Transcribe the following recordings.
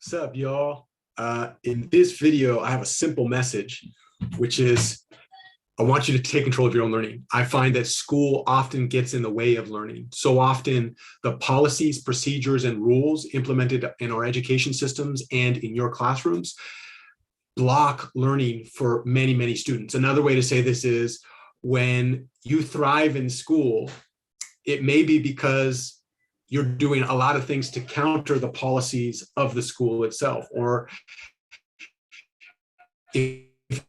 What's up, y'all? In this video, I have a simple message, which is I want you to take control of your own learning. I find that school often gets in the way of learning. So often the policies, procedures, and rules implemented in our education systems and in your classrooms block learning for many, many students. Another way to say this is when you thrive in school, it may be because you're doing a lot of things to counter the policies of the school itself. Or if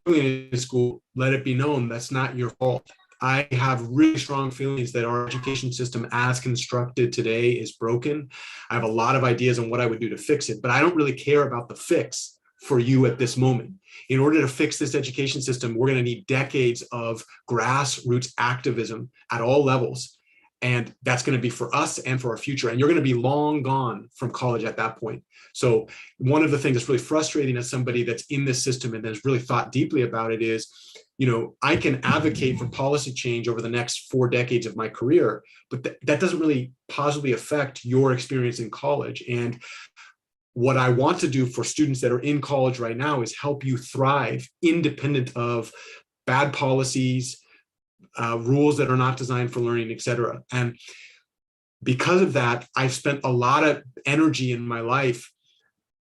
you're in school, let it be known that's not your fault. I have really strong feelings that our education system as constructed today is broken. I have a lot of ideas on what I would do to fix it, but I don't really care about the fix for you at this moment. In order to fix this education system, we're going to need decades of grassroots activism at all levels. And that's going to be for us and for our future. And you're going to be long gone from college at that point. So one of the things that's really frustrating as somebody that's in this system and has really thought deeply about it is, I can advocate for policy change over the next 4 decades of my career, but that doesn't really positively affect your experience in college. And what I want to do for students that are in college right now is help you thrive independent of bad policies, rules that are not designed for learning, et cetera. And because of that, I've spent a lot of energy in my life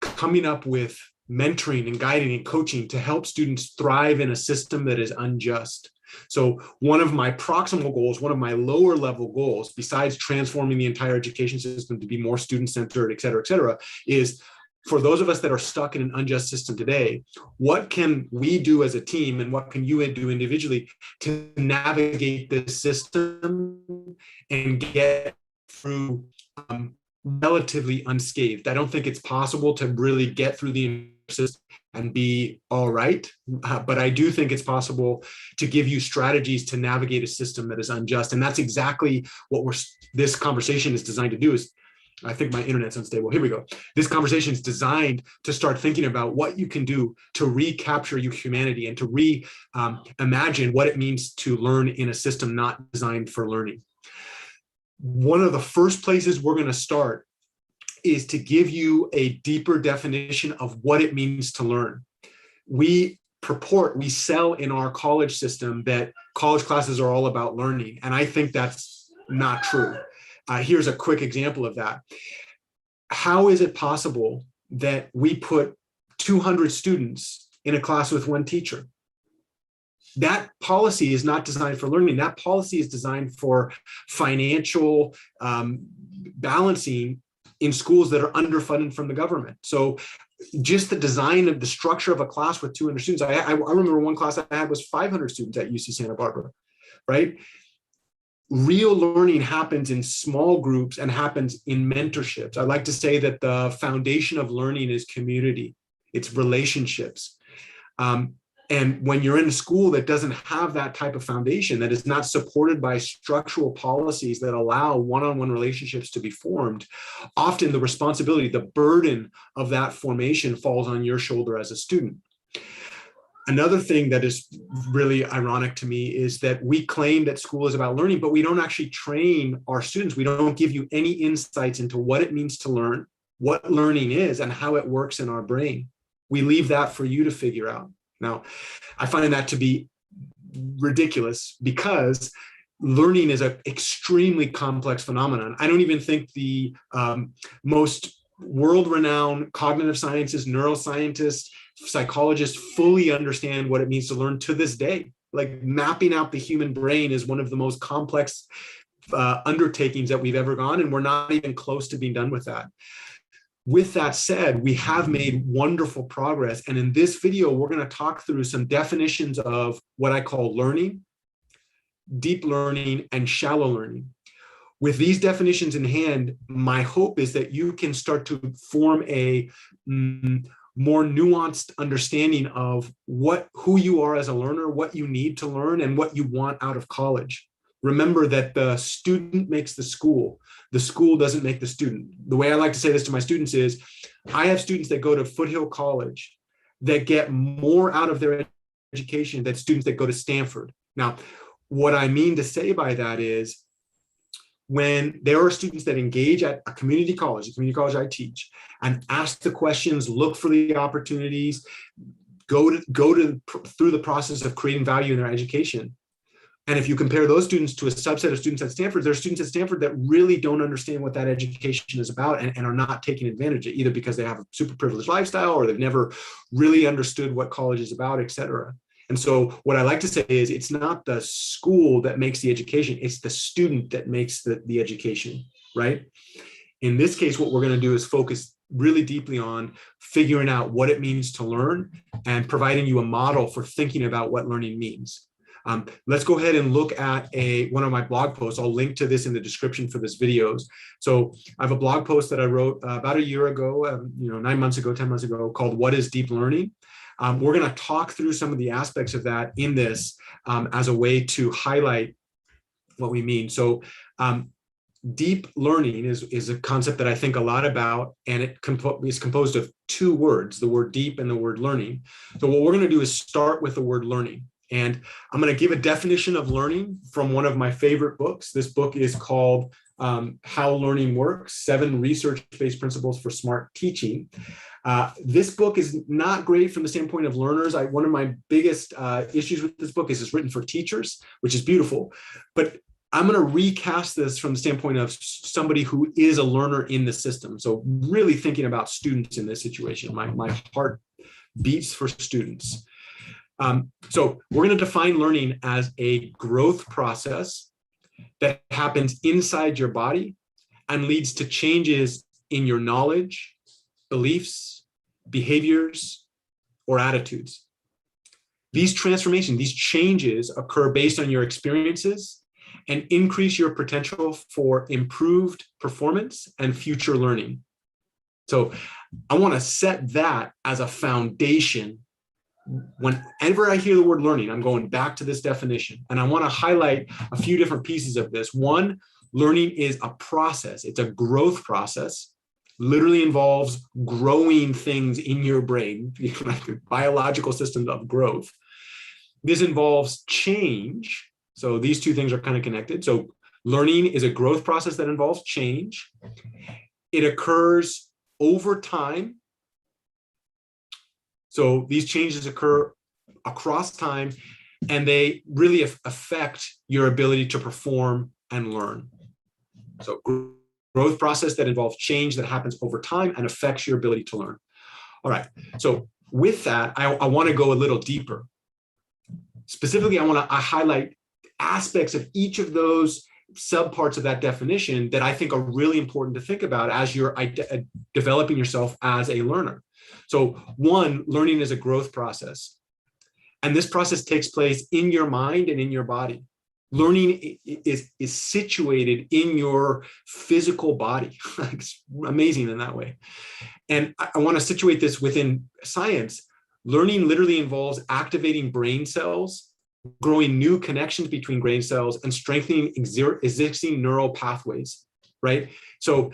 coming up with mentoring and guiding and coaching to help students thrive in a system that is unjust. So one of my proximal goals, one of my lower level goals, besides transforming the entire education system to be more student-centered, et cetera, is for those of us that are stuck in an unjust system today, what can we do as a team and what can you do individually to navigate this system and get through relatively unscathed? I don't think it's possible to really get through the system and be all right, but I do think it's possible to give you strategies to navigate a system that is unjust. And that's exactly what this conversation is designed to do. I think my internet's unstable. Here we go. This conversation is designed to start thinking about what you can do to recapture your humanity and to reimagine what it means to learn in a system not designed for learning. One of the first places we're going to start is to give you a deeper definition of what it means to learn. We sell in our college system that college classes are all about learning, and I think that's not true. Here's a quick example of that. How is it possible that we put 200 students in a class with one teacher? That policy is not designed for learning. That policy is designed for financial balancing in schools that are underfunded from the government. So just the design of the structure of a class with 200 students. I remember one class I had was 500 students at UC Santa Barbara, right? Real learning happens in small groups and happens in mentorships. I like to say that the foundation of learning is community, it's relationships. And when you're in a school that doesn't have that type of foundation, that is not supported by structural policies that allow one-on-one relationships to be formed, often the responsibility, the burden of that formation falls on your shoulder as a student. Another thing that is really ironic to me is that we claim that school is about learning, but we don't actually train our students. We don't give you any insights into what it means to learn, what learning is, and how it works in our brain. We leave that for you to figure out. Now, I find that to be ridiculous because learning is an extremely complex phenomenon. I don't even think the most world-renowned cognitive scientists, neuroscientists, psychologists fully understand what it means to learn to this day. Like mapping out the human brain is one of the most complex undertakings that we've ever gone, and we're not even close to being done with that. With that said, we have made wonderful progress. And in this video, we're going to talk through some definitions of what I call learning, deep learning, and shallow learning. With these definitions in hand, my hope is that you can start to form a more nuanced understanding of who you are as a learner, what you need to learn, and what you want out of college. Remember that the student makes the school doesn't make the student. The way I like to say this to my students is, I have students that go to Foothill College that get more out of their education than students that go to Stanford. Now, what I mean to say by that is, when there are students that engage at a community college I teach, and ask the questions, look for the opportunities, go through the process of creating value in their education. And if you compare those students to a subset of students at Stanford, there are students at Stanford that really don't understand what that education is about, and are not taking advantage of it, either because they have a super privileged lifestyle, or they've never really understood what college is about, et cetera. And so what I like to say is, it's not the school that makes the education, it's the student that makes the education, right? In this case, what we're going to do is focus really deeply on figuring out what it means to learn, and providing you a model for thinking about what learning means. Let's go ahead and look at one of my blog posts. I'll link to this in the description for this videos. So I have a blog post that I wrote about a year ago, 9 months ago, 10 months ago, called "What is Deep Learning?" We're going to talk through some of the aspects of that in this as a way to highlight what we mean. So deep learning is a concept that I think a lot about, and it is composed of two words, the word deep and the word learning. So what we're going to do is start with the word learning. And I'm going to give a definition of learning from one of my favorite books. This book is called How Learning Works: 7 Research-Based Principles for Smart Teaching. This book is not great from the standpoint of learners. One of my biggest issues with this book is it's written for teachers, which is beautiful. But I'm going to recast this from the standpoint of somebody who is a learner in the system. So really thinking about students in this situation. My heart beats for students. So we're going to define learning as a growth process that happens inside your body and leads to changes in your knowledge, beliefs, behaviors, or attitudes. These transformations, these changes occur based on your experiences and increase your potential for improved performance and future learning. So I want to set that as a foundation. Whenever I hear the word learning, I'm going back to this definition, and I want to highlight a few different pieces of this. One, learning is a process. It's a growth process. Literally involves growing things in your brain, biological systems of growth. This involves change. So these two things are kind of connected. So learning is a growth process that involves change. It occurs over time. So these changes occur across time, and they really affect your ability to perform and learn. So growth process that involves change that happens over time and affects your ability to learn. All right, so with that, I want to go a little deeper. Specifically, I want to highlight aspects of each of those subparts of that definition that I think are really important to think about as you're developing yourself as a learner. So one, learning is a growth process. And this process takes place in your mind and in your body. Learning is situated in your physical body. It's amazing in that way. And I want to situate this within science. Learning literally involves activating brain cells, growing new connections between brain cells, and strengthening existing neural pathways, right? So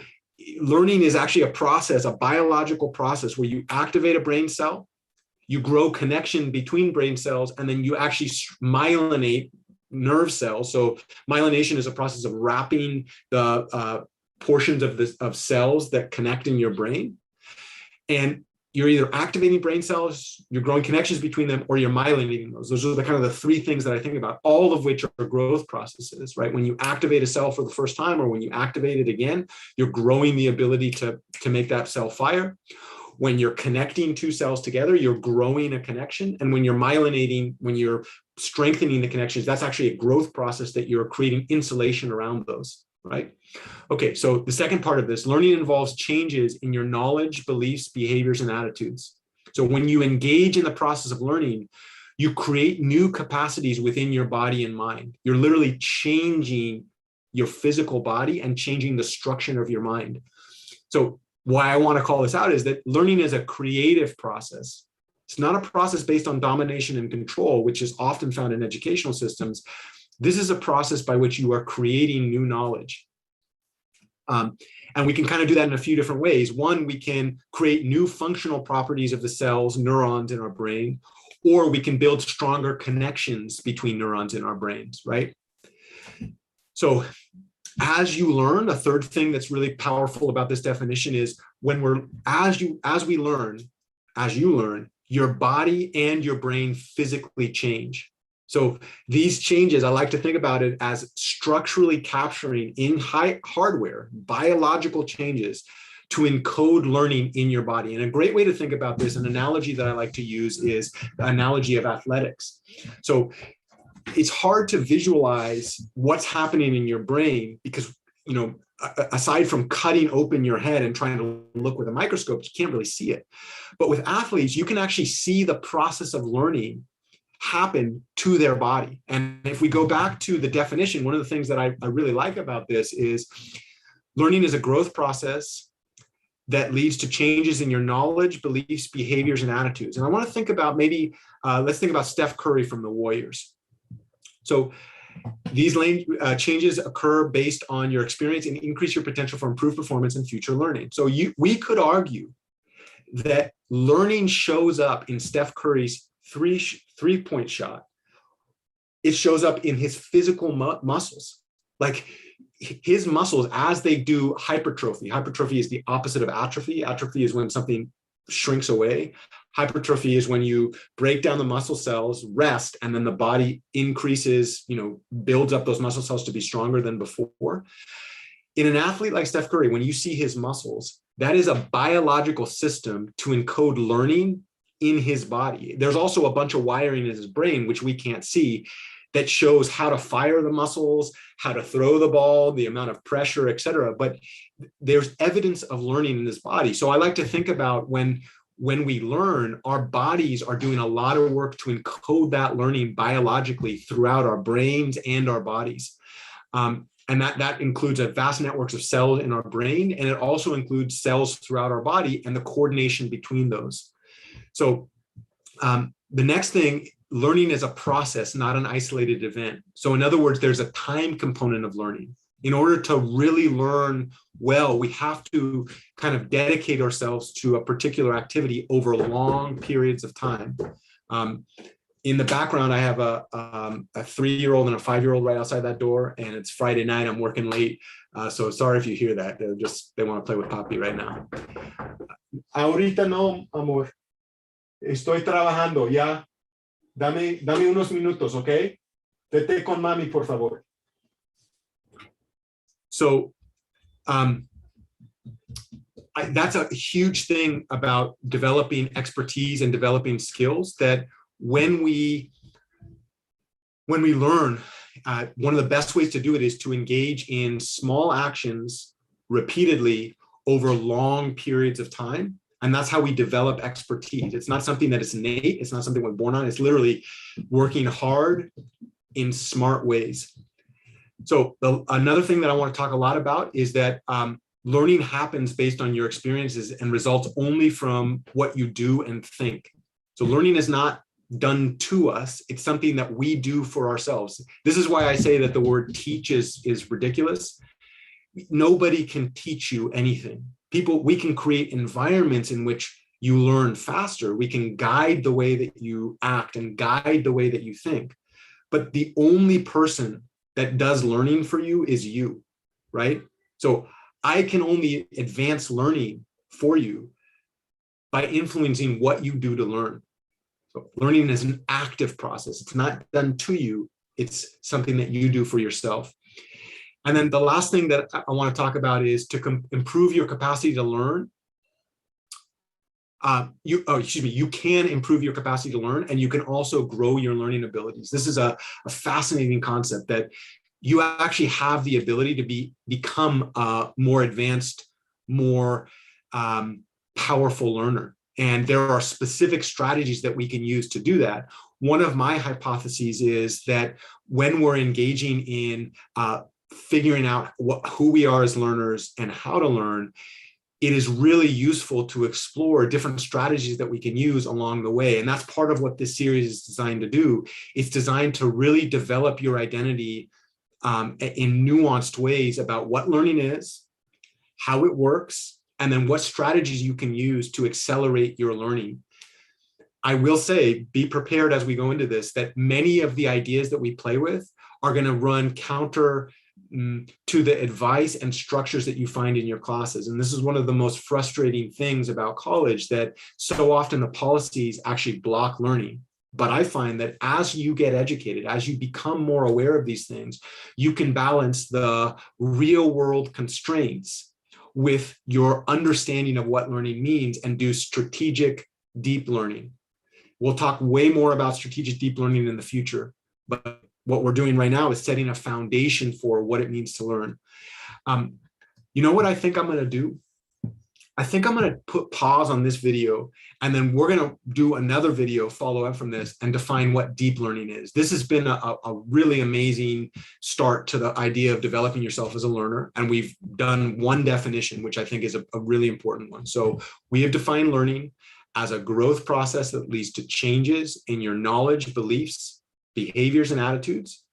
learning is actually a process, a biological process where you activate a brain cell, you grow connection between brain cells, and then you actually myelinate nerve cells. So myelination is a process of wrapping the portions of cells that connect in your brain. And you're either activating brain cells, you're growing connections between them, or you're myelinating those. Those are the kind of the three things that I think about, all of which are growth processes, right? When you activate a cell for the first time, or when you activate it again, you're growing the ability to make that cell fire. When you're connecting two cells together, you're growing a connection. And when you're myelinating, when you're strengthening the connections, that's actually a growth process that you're creating insulation around those, right? Okay, so the second part of this, learning involves changes in your knowledge, beliefs, behaviors, and attitudes. So when you engage in the process of learning, you create new capacities within your body and mind. You're literally changing your physical body and changing the structure of your mind. So why I want to call this out is that learning is a creative process. It's not a process based on domination and control, which is often found in educational systems. This is a process by which you are creating new knowledge. And we can kind of do that in a few different ways. One, we can create new functional properties of the cells, neurons in our brain, or we can build stronger connections between neurons in our brains, right? So As you learn, a third thing that's really powerful about this definition is as you learn, your body and your brain physically change. So these changes, I like to think about it as structurally capturing in hardware, biological changes to encode learning in your body. And a great way to think about this, an analogy that I like to use is the analogy of athletics. So it's hard to visualize what's happening in your brain because, aside from cutting open your head and trying to look with a microscope, you can't really see it. But with athletes, you can actually see the process of learning happen to their body. And if we go back to the definition, one of the things that I really like about this is learning is a growth process that leads to changes in your knowledge, beliefs, behaviors, and attitudes. And I want to think about let's think about Steph Curry from the Warriors. So these changes occur based on your experience and increase your potential for improved performance and future learning. So we could argue that learning shows up in Steph Curry's three-point shot. It shows up in his physical muscles. Like his muscles, as they do hypertrophy. Hypertrophy is the opposite of atrophy. Atrophy is when something shrinks away. Hypertrophy is when you break down the muscle cells, rest, and then the body increases, builds up those muscle cells to be stronger than before. In an athlete like Steph Curry, when you see his muscles, that is a biological system to encode learning in his body. There's also a bunch of wiring in his brain, which we can't see, that shows how to fire the muscles, how to throw the ball, the amount of pressure, et cetera. But there's evidence of learning in his body. So I like to think about when we learn, our bodies are doing a lot of work to encode that learning biologically throughout our brains and our bodies. And that includes a vast networks of cells in our brain, and it also includes cells throughout our body and the coordination between those. So the next thing, learning is a process, not an isolated event. So in other words, there's a time component of learning. In order to really learn well, we have to kind of dedicate ourselves to a particular activity over long periods of time. In the background, I have a 3-year-old and a 5-year-old right outside that door, and it's Friday night. I'm working late, so sorry if you hear that. They want to play with Papi right now. Ahorita no, amor. Estoy trabajando ya. Dame unos minutos, ¿ok? Vete con mami, por favor. So that's a huge thing about developing expertise and developing skills, that when we learn, one of the best ways to do it is to engage in small actions repeatedly over long periods of time. And that's how we develop expertise. It's not something that is innate. It's not something we're born on. It's literally working hard in smart ways. So another thing that I want to talk a lot about is that learning happens based on your experiences and results only from what you do and think. So learning is not done to us. It's something that we do for ourselves. This is why I say that the word teach is ridiculous. Nobody can teach you anything. We can create environments in which you learn faster. We can guide the way that you act and guide the way that you think. But the only person that does learning for you is you, right? So I can only advance learning for you by influencing what you do to learn. So learning is an active process. It's not done to you. It's something that you do for yourself. And then the last thing that I want to talk about is to improve your capacity to learn. You can improve your capacity to learn, and you can also grow your learning abilities. This is a fascinating concept, that you actually have the ability to become a more advanced, more powerful learner. And there are specific strategies that we can use to do that. One of my hypotheses is that when we're engaging in figuring out who we are as learners and how to learn, it is really useful to explore different strategies that we can use along the way. And that's part of what this series is designed to do. It's designed to really develop your identity in nuanced ways about what learning is, how it works, and then what strategies you can use to accelerate your learning. I will say, be prepared as we go into this, that many of the ideas that we play with are going to run counter to the advice and structures that you find in your classes. And this is one of the most frustrating things about college, that so often the policies actually block learning. But I find that as you get educated, as you become more aware of these things, you can balance the real world constraints with your understanding of what learning means and do strategic deep learning. We'll talk way more about strategic deep learning in the future, but what we're doing right now is setting a foundation for what it means to learn. You know what I think I'm going to do? I think I'm going to put pause on this video, and then we're going to do another video follow up from this and define what deep learning is. This has been a really amazing start to the idea of developing yourself as a learner. And we've done one definition, which I think is a really important one. So we have defined learning as a growth process that leads to changes in your knowledge, beliefs, behaviors, and attitudes.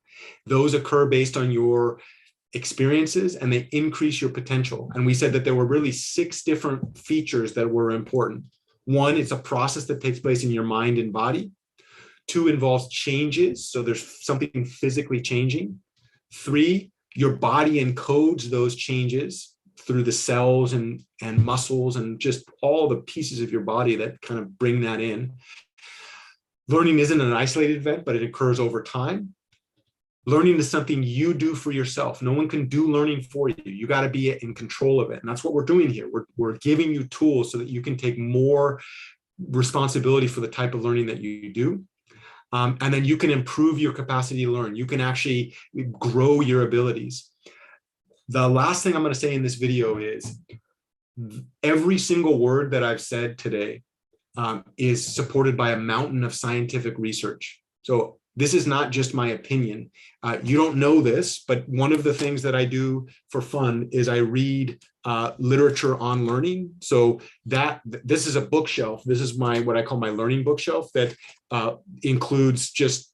Those occur based on your experiences, and they increase your potential. And we said that there were really 6 different features that were important. 1, it's a process that takes place in your mind and body. 2, involves changes. So there's something physically changing. 3, your body encodes those changes through the cells and muscles and just all the pieces of your body that kind of bring that in. Learning isn't an isolated event, but it occurs over time. Learning is something you do for yourself. No one can do learning for you. You got to be in control of it. And that's what we're doing here. We're giving you tools so that you can take more responsibility for the type of learning that you do. And then you can improve your capacity to learn. You can actually grow your abilities. The last thing I'm going to say in this video is every single word that I've said today is supported by a mountain of scientific research. So this is not just my opinion. You don't know this, but one of the things that I do for fun is I read literature on learning. So this is a bookshelf. This is what I call my learning bookshelf that includes just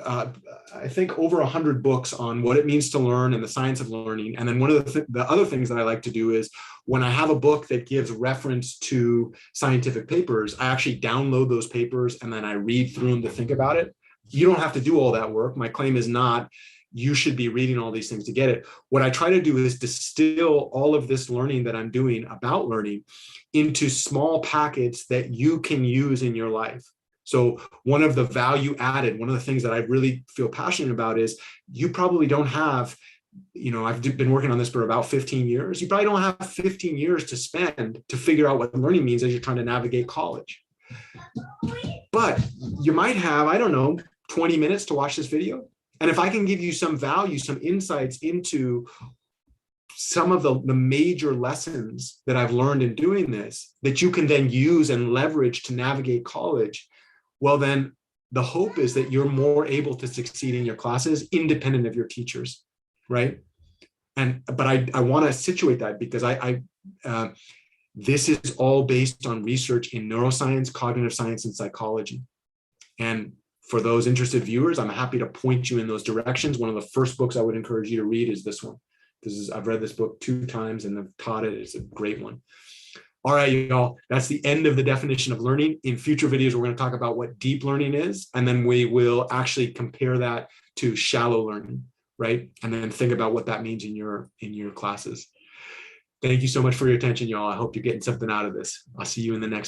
I think over 100 books on what it means to learn and the science of learning. And then one of the other things that I like to do is when I have a book that gives reference to scientific papers, I actually download those papers and then I read through them to think about it. You don't have to do all that work. My claim is not you should be reading all these things to get it. What I try to do is distill all of this learning that I'm doing about learning into small packets that you can use in your life. So one of the value added, one of the things that I really feel passionate about is you probably don't have, I've been working on this for about 15 years. You probably don't have 15 years to spend to figure out what learning means as you're trying to navigate college. But you might have, 20 minutes to watch this video. And if I can give you some value, some insights into some of the major lessons that I've learned in doing this, that you can then use and leverage to navigate college, well, then the hope is that you're more able to succeed in your classes independent of your teachers, right? But I want to situate that because this is all based on research in neuroscience, cognitive science, and psychology. And for those interested viewers, I'm happy to point you in those directions. One of the first books I would encourage you to read is this one. I've read this book 2 times and I've taught it. It's a great one. All right, y'all, that's the end of the definition of learning. In future videos, we're going to talk about what deep learning is, and then we will actually compare that to shallow learning, right? And then think about what that means in your classes. Thank you so much for your attention, y'all. I hope you're getting something out of this. I'll see you in the next